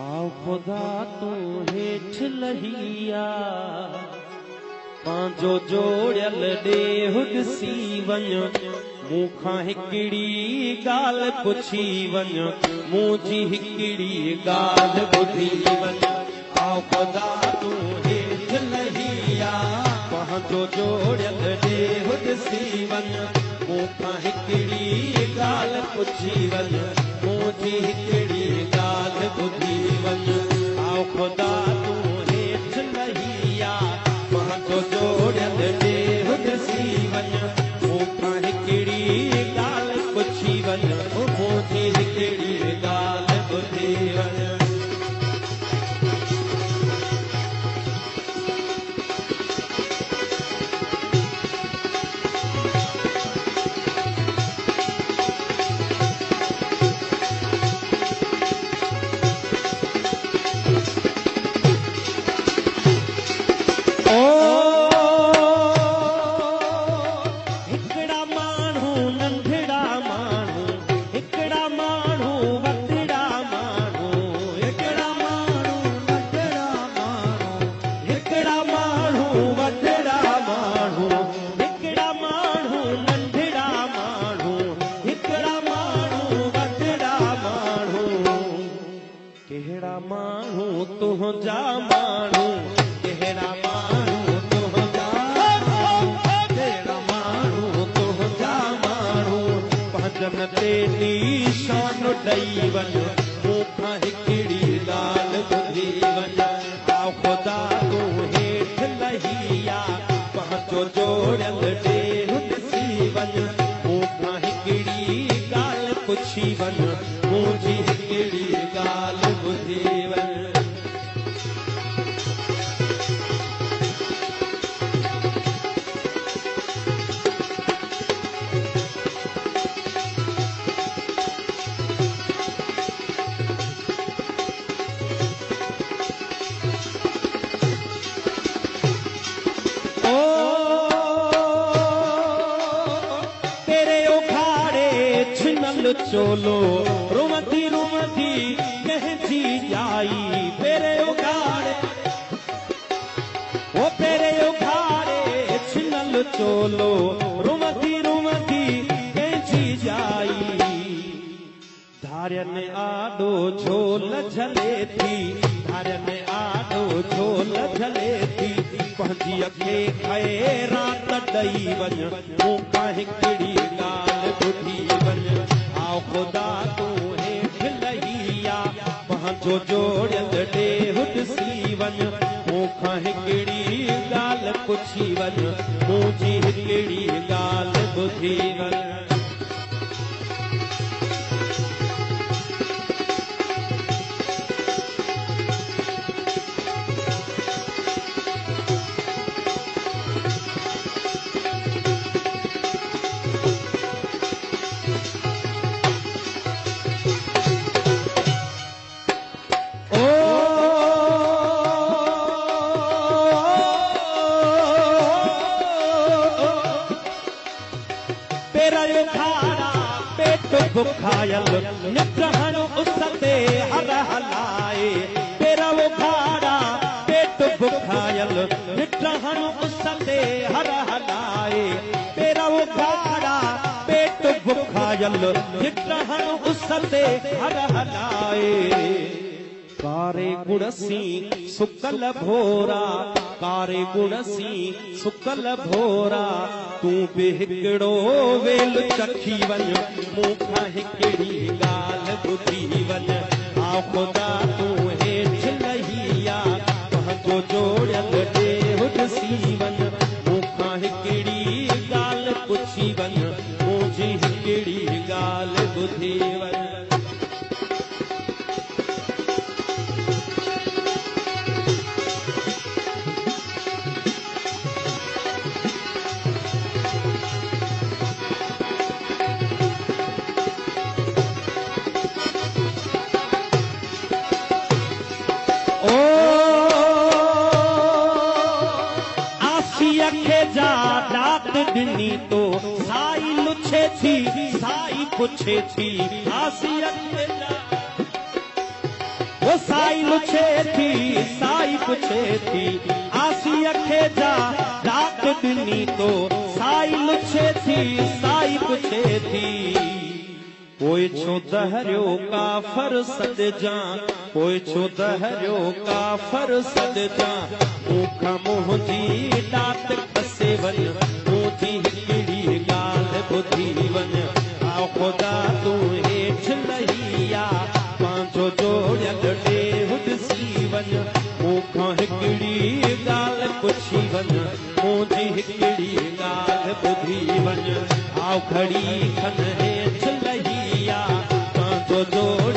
आओ खुदा तू हेठ लहिया पांजो जोड़ियल ॾेहु ॾिसी वञ मूंखां हिकिड़ी ॻाल्हि पुछी वञ मुंहिंजी हिकिड़ी ॻाल्हि ॿुधी वञ। आओ खुदा तू हेठ लहिया पांजो जोड़ियल ॾेहु ॾिसी वञ मूंखां हिकिड़ी ॻाल्हि पुछी वञ मुंहिंजी हिकिड़ी ॻाल्हि ॿुधी वञ। आओ खुदा तू हेठ लहिया पांजो जोड़ियल ॾेहु ॾिसी वञ मूंखां हिकिड़ी ॻाल्हि पुछी वञ मुंहिंजी हिकिड़ी ॻाल्हि ॿुधी वञ। चोलो रुमती रुमती कहती जाई पेरे उखाड़े ओ पेरे उखाड़े छिनल चोलो रुमती रुमती कहती जाई धार्यन आडो झोल झले थी धार्यन आडो झोल झले थी पंहिंजी अखे खाए रात ॾई वञ मूंखां हिकिड़ी ॻाल्हि ॿुधी वञ। आओ खुदा तू हेठ लहिया पंहिंजो जोड़ियल ॾेहु ॾिसी वञ मूंखां हिकिड़ी ॻाल्हि पुछी वञ मुंहिंजी हिकिड़ी ॻाल्हि ॿुधी वञ। बुखायल नित्रहन उसते हर हलाए तेरा वो खाड़ा पेट बुखायल नित्रहन उसते हर हलाए तेरा वो खाड़ा पेट बुखायल नित्रहन उसते हर हलाए। कारे गुणसी सुकल भोरा कारे गुणसी सुकल भोरा तू बि हिकिड़ो वेल चखी वञ मूंखां हिकिड़ी ॻाल्हि ॿुधी वञ। आओ खुदा तू हेठ लहिया पंहिंजो जोड़ियल ॾेहु ॾिसी वञ मूंखां हिकिड़ी ॻाल्हि पुछी वञ मुंहिंजी हिकिड़ी ॻाल्हि ॿुधी वञ। ॾिनी तो साई लुछे थी साई पुछे थी आसियत वो साई लुछे थी साई पुछे थी आसी अखे जा रात दिनी तो साई लुछे थी साई पुछे थी कोई छो दहरियो काफर सदजा कोई छो दहरियो काफर सदजा मूंखां मुंहिंजी दात खसे वञ मुंहिंजी हिकिड़ी ॻाल्हि ॿुधी वञ आ ख़ुदा तूं हेठि लही आ पंहिंजो जोड़ियल ॾेहु ॾिसी वञ मूंखां हिकिड़ी ॻाल्हि पुछी वञ मुंहिंजी हिकिड़ी ॻाल्हि ॿुधी वञ आओ खड़ी खन हेठि लही आ पंहिंजो जोड़